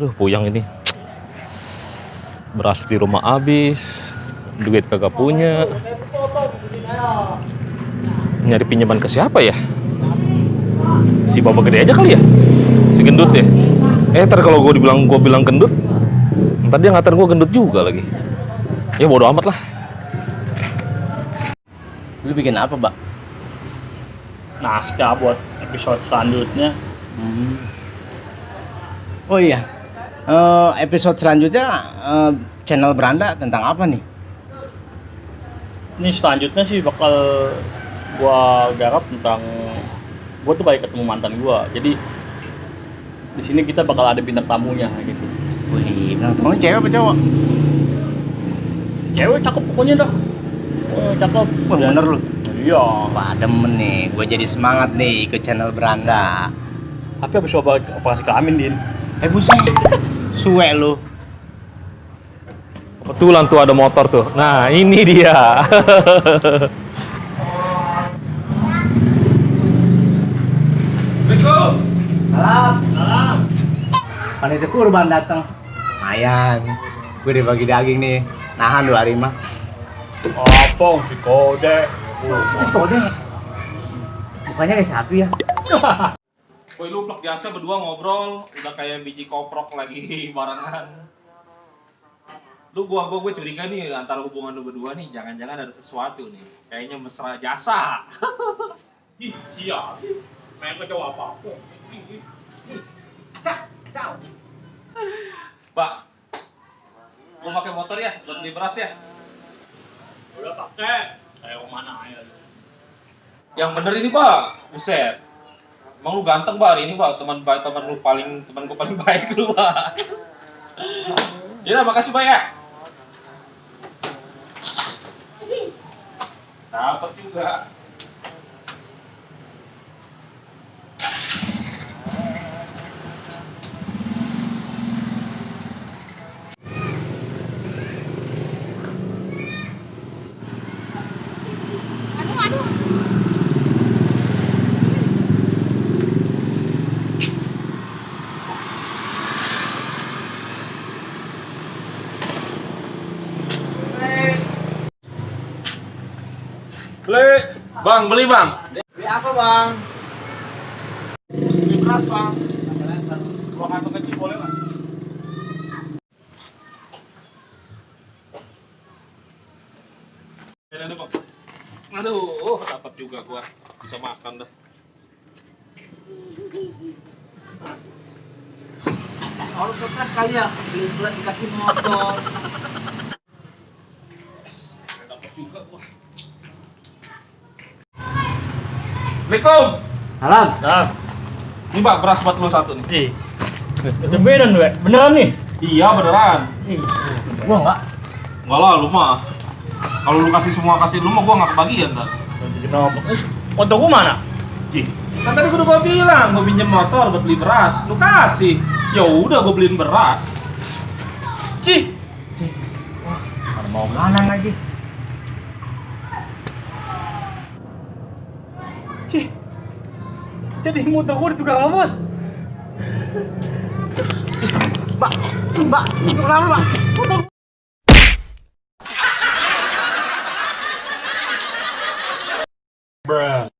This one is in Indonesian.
Aduh, puyeng ini. Beras di rumah habis, duit kagak punya. Nyari pinjaman ke siapa ya? Si Bapak Gede aja kali ya? Si gendut ya? Ntar kalau gue bilang gendut, ntar dia ngatain gue gendut juga lagi. Ya bodo amat lah. Lu bikin apa, Bang? Naskah buat episode selanjutnya. Oh iya, episode selanjutnya channel Beranda tentang apa nih? Ini selanjutnya sih bakal gua garap tentang gua tuh balik ketemu mantan gua. Jadi di sini kita bakal ada bintang tamunya gitu. Wih, bintang tamunya cewek apa cowok? Cewek cakep pokoknya dah. Cakep. Wah, bener lu. Iya. Wah, demen nih, gue jadi semangat nih ikut channel Beranda. Tapi habis operasi kelamin, Din. Buset, suwe lu. Kebetulan tuh ada motor tuh. Nah, ini dia. Assalamualaikum. Salam. Panitia kurban datang. Lumayan, gue dibagi daging nih. Nahan 2 hari mah. Apa si kode? Terus kode? Bukannya kayak sapi ya? Woi, lu plak biasa berdua ngobrol, udah kayak biji koprok lagi barengan. Gue curiga nih antara hubungan lu berdua nih, jangan-jangan ada sesuatu nih. Kayaknya mesra jasa. Ih, iya. Main kecewa apa-apa. Pak, gua pakai motor ya, buat beli beras ya. Udah pakai. Kayak kemana aja. Yang bener ini Pak, buset. Emang lu ganteng Pak hari ini Pak, teman gua paling baik lu Pak. Ya, makasih Pak ya. Dapat juga. Beli bang. Beli apa, Bang? Beli beras bang. Dua kantong kecil boleh nggak? Ini bang. Aduh, dapat juga gua bisa makan dah. Kalau stres kali ya, beli beras dikasih motor. Dapat juga gua. Assalamualaikum. Salam. Nah, Ini Pak, beras buat lu satu nih. ih. Beneran, Dek? Beneran nih? Iya beneran. Ih, gua enggak. Enggak lah lu mah. Kalau lu kasih lu mah gua nggak kebagian dah. Kenapa? Foto gua mana? Cih, kan tadi gua bilang gua pinjam motor buat beli beras, lu kasih. Ya udah gua beliin beras. Cih. Mana mau mana lagi? Cih. Jadi motor gua juga amat. Mbak, lu kenapa, Mbak? Bruh.